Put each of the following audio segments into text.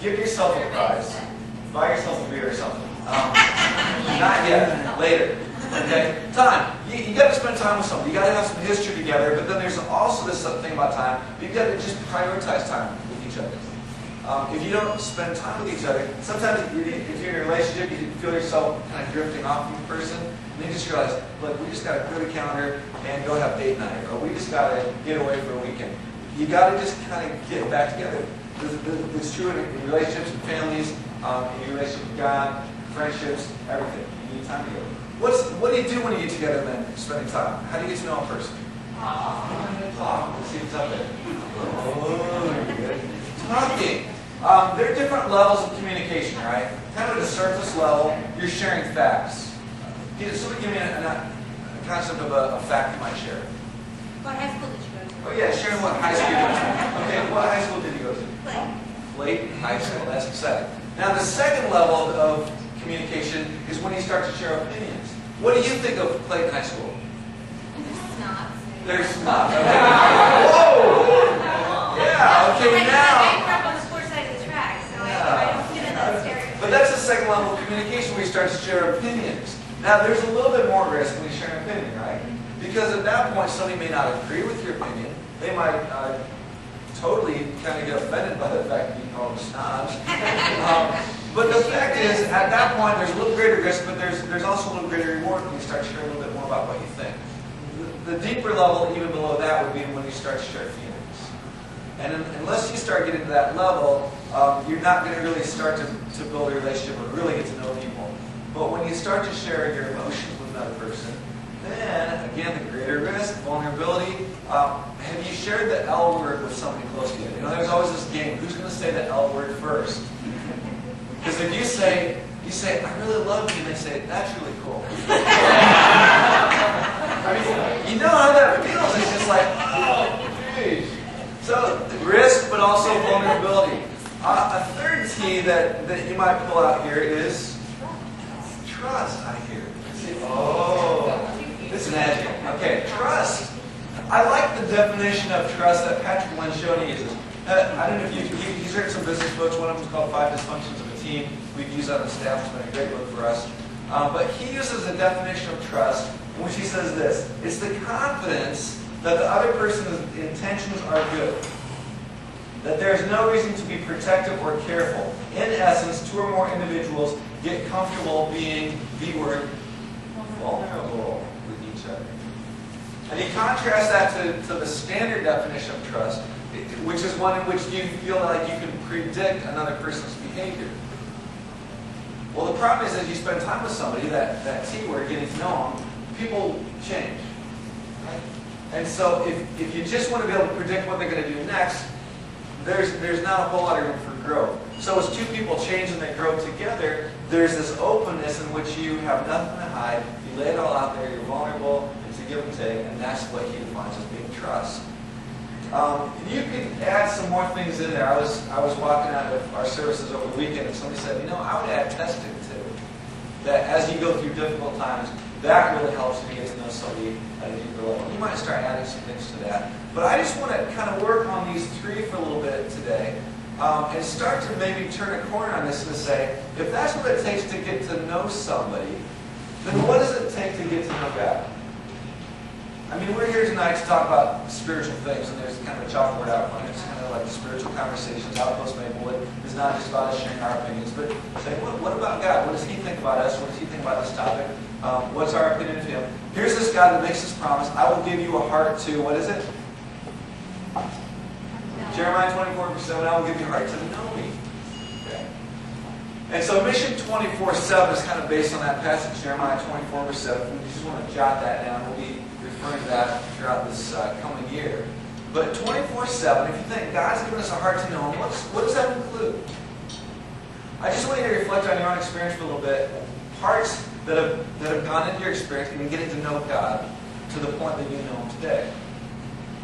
give yourself a prize. Buy yourself a beer or something. Not yet. Later. Okay? Time. You got to spend time with somebody. You got to have some history together. But then there's also this thing about time. You got to just prioritize time with each other. If you don't spend time with each other, sometimes if you're in a relationship, you feel yourself kind of drifting off from the person, and then you just realize, look, we just got to put a calendar and go have date night, or we just got to get away for a weekend. You got to just kind of get back together. It's true in relationships and families, in your relationship with God, friendships, everything. You need time together. What do you do when you get together then, spending time? How do you get to know a person? Talk. Let's see what's up there. Oh, good. Talking. There are different levels of communication, right? Kind of at a surface level, you're sharing facts. Somebody give me a concept of a fact you might share. What high school did you go to? Oh yeah, sharing what high school you went to. Okay, what high school did you go to? Clayton High School, that's exciting. Now the second level of communication is when you start to share opinions. What do you think of Clayton High School? There's not. Okay. Whoa! Yeah, okay, now. I grew up on the sports side of the track, so I don't fit in that stereotype. But that's the second level of communication where you start to share opinions. Now, there's a little bit more risk when you share an opinion, right? Because at that point, somebody may not agree with your opinion. They might totally kind of get offended by the fact that you call them snobs. But the fact is, at that point, there's a little greater risk, but there's also a little greater reward when you start to share a little bit more about what you think. The deeper level, even below that, would be when you start to share feelings. And unless you start getting to that level, you're not going to really start to build a relationship or really get to know people. But when you start to share your emotions with another person, then, again, the greater risk, vulnerability. Have you shared the L word with somebody close to you? You know, there's always this game. Who's going to say the L word first? Because if you say, I really love you, and they say, that's really cool. I mean, you know how that feels. It's just like, oh, geez. So, risk, but also vulnerability. A third T that you might pull out here is trust, I hear. See, it's an adjective. Okay, trust. I like the definition of trust that Patrick Lencioni uses. I don't know if he's written some business books. One of them is called 5 Dysfunctions of a Team. We've used that on the staff. It's been a great book for us. But he uses a definition of trust in which he says this. It's the confidence that the other person's intentions are good. That there's no reason to be protective or careful. In essence, two or more individuals get comfortable being, the word, vulnerable with each other. And he contrasts that to the standard definition of trust, which is one in which you feel like you can predict another person's behavior. Well, the problem is as you spend time with somebody, that T word, getting to know them, people change. Right? And so if you just want to be able to predict what they're going to do next, there's not a whole lot of room for growth. So as two people change and they grow together, there's this openness in which you have nothing to hide. You lay it all out there, you're vulnerable, it's a give and take, and that's what he defines as being trust. You could add some more things in there. I was walking out of our services over the weekend and somebody said, I would add testing too. That as you go through difficult times, that really helps you to get to know somebody at a deeper level. You might start adding some things to that. But I just want to kind of work on these three for a little bit today and start to maybe turn a corner on this and say, if that's what it takes to get to know somebody, then what does it take to get to know God? I mean, we're here tonight to talk about spiritual things, and there's kind of a chalkboard out front. It's kind of like spiritual conversations. Outpost Maplewood is not just about us sharing our opinions, but saying, what about God? What does He think about us? What does He think about this topic? What's our opinion of Him? Here's this God that makes this promise. I will give you a heart to, what is it? Jeremiah 24:7, I will give you a heart to know me. Okay. And so Mission 24/7 is kind of based on that passage, Jeremiah 24:7. We just want to jot that down. We'll be referring to that throughout this coming year. But 24/7, if you think God's given us a heart to know Him, what does that include? I just want you to reflect on your own experience for a little bit. Hearts that have gone into your experience and getting to know God to the point that you know Him today.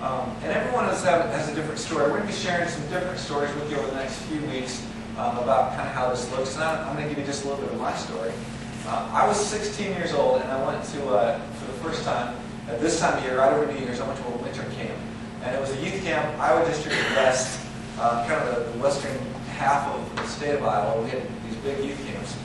And everyone has a different story. We're going to be sharing some different stories with you over the next few weeks about kind of how this looks. And I'm going to give you just a little bit of my story. I was 16 years old, and I went to, for the first time, at this time of year, right over New Year's, I went to a winter camp. And it was a youth camp, Iowa District West, kind of the western half of the state of Iowa. We had these big youth camps.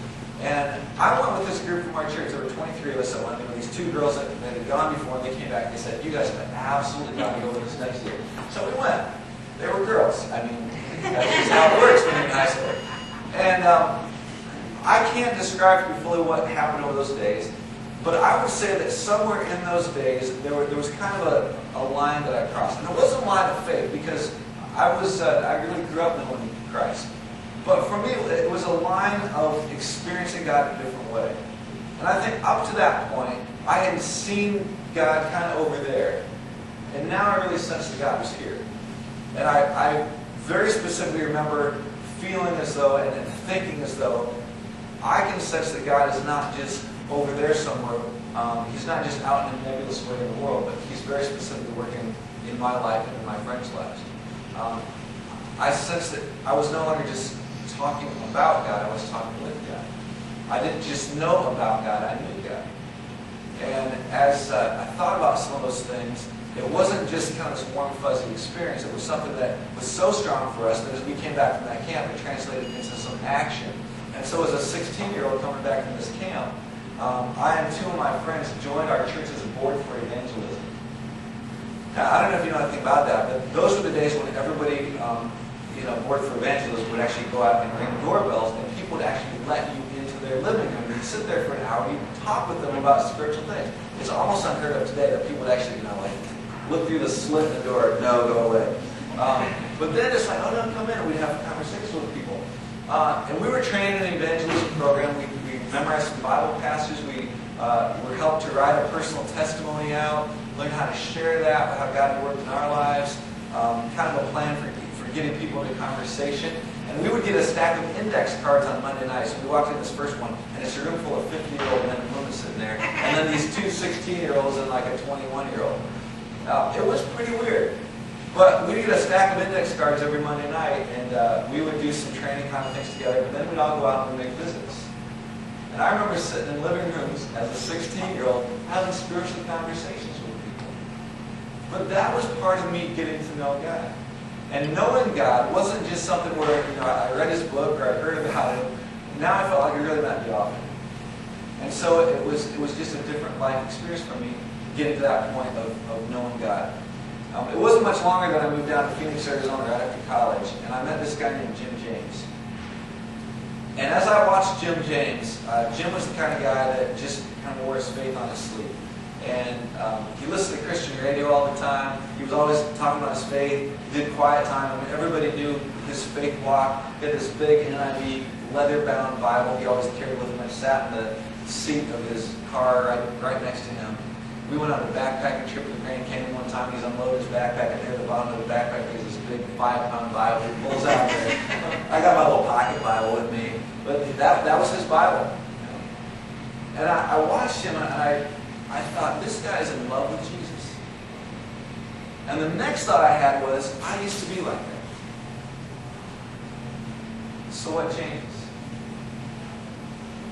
And I went with this group from our church. There were 23 of us that went. There were these 2 girls that had gone before, and they came back and they said, you guys have absolutely got to go with us next year. So we went. They were girls. I mean, that's just how it works when you're in high school. And I can't describe to you fully what happened over those days, but I would say that somewhere in those days, there was kind of a line that I crossed. And it wasn't a line of faith, because I really grew up knowing Christ. But for me, it was a line of experiencing God in a different way. And I think up to that point, I had seen God kind of over there. And now I really sensed that God was here. And I very specifically remember feeling as though and thinking as though I can sense that God is not just over there somewhere. He's not just out in a nebulous way in the world, but He's very specifically working in my life and in my friends' lives. I sensed that I was no longer just talking about God, I was talking with God. I didn't just know about God, I knew God. And as I thought about some of those things, it wasn't just kind of this warm, fuzzy experience. It was something that was so strong for us that as we came back from that camp, it translated into some action. And so as a 16-year-old coming back from this camp, I and 2 of my friends joined our church's board for evangelism. Now, I don't know if you know anything about that, but those were the days when everybody, board for evangelism would actually go out and ring doorbells, and people would actually let you into their living room. You'd sit there for an hour, you'd talk with them about spiritual things. It's almost unheard of today that people would actually, look through the slit in the door, no, go away. But then it's like, oh no, come in, and we'd have conversations with people. And we were trained in an evangelism program. We memorized some Bible passages. We were helped to write a personal testimony out, learn how to share that, how God had worked in our lives, kind of a plan for getting people into conversation. And we would get a stack of index cards on Monday nights. So we walked in this first one, and it's a room full of 50-year-old men and women sitting there, and then these 2 16-year-olds and like a 21-year-old. It was pretty weird. But we'd get a stack of index cards every Monday night, and we would do some training kind of things together, but then we'd all go out and make visits. And I remember sitting in living rooms as a 16-year-old having spiritual conversations with people. But that was part of me getting to know God. And knowing God wasn't just something where, I read His book or I heard about Him. Now I felt like I really met the author. And so it was just a different life experience for me, getting to that point of knowing God. It wasn't much longer that I moved down to Phoenix, Arizona right after college, and I met this guy named Jim James. And as I watched Jim James, Jim was the kind of guy that just kind of wore his faith on his sleeve. And he listened to Christian radio all the time. He was always talking about his faith. He did quiet time. I mean, everybody knew his faith walk. He had this big NIV leather-bound Bible he always carried with him. I sat in the seat of his car right next to him. We went on a backpacking trip to the Grand Canyon one time. He's unloaded his backpack, and there at the bottom of the backpack is this big 5-pound Bible. He pulls out there. I got my little pocket Bible with me, but that was his Bible. And I watched him, and I thought, this guy is in love with Jesus. And the next thought I had was, I used to be like that. So what changes?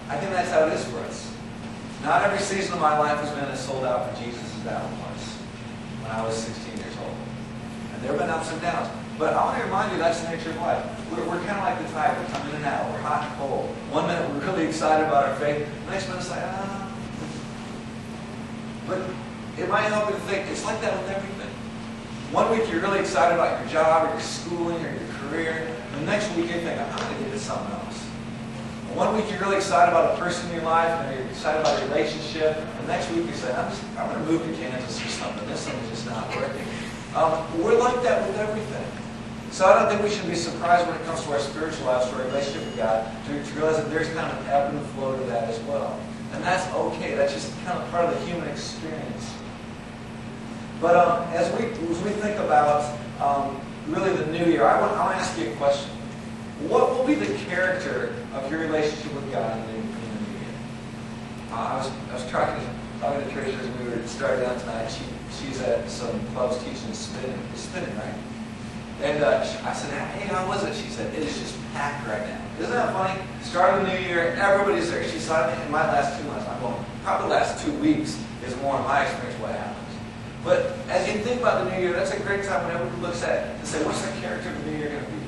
I think that's how it is for us. Not every season of my life has been as sold out for Jesus as that one was when I was 16 years old. And there have been ups and downs. But I want to remind you that's the nature of life. We're kind of like the tide. We're coming in and out. We're hot and cold. One minute we're really excited about our faith. The next minute it's like, But it might help you to think, it's like that with everything. One week you're really excited about your job or your schooling or your career. The next week you're thinking, I'm going to get to something else. One week you're really excited about a person in your life and you're excited about a relationship. The next week you say, I'm going to move to Kansas or something. This thing is just not working. We're like that with everything. So I don't think we should be surprised when it comes to our spiritual lives, to our relationship with God, to realize that there's kind of an ebb and flow to that as well. And that's okay. That's just kind of part of the human experience. But as we think about really the new year, I want to ask you a question. What will be the character of your relationship with God in the new year? I was talking to Tricia as we were starting out tonight. She's at some clubs teaching spinning, right? And I said, hey, how was it? She said, it is just packed right now. Isn't that funny? Start of the new year, everybody's there. She saw me in my last 2 months. Probably the last 2 weeks is more in my experience what happens. But as you think about the new year, that's a great time when everybody looks at it and say, what's the character of the new year going to be?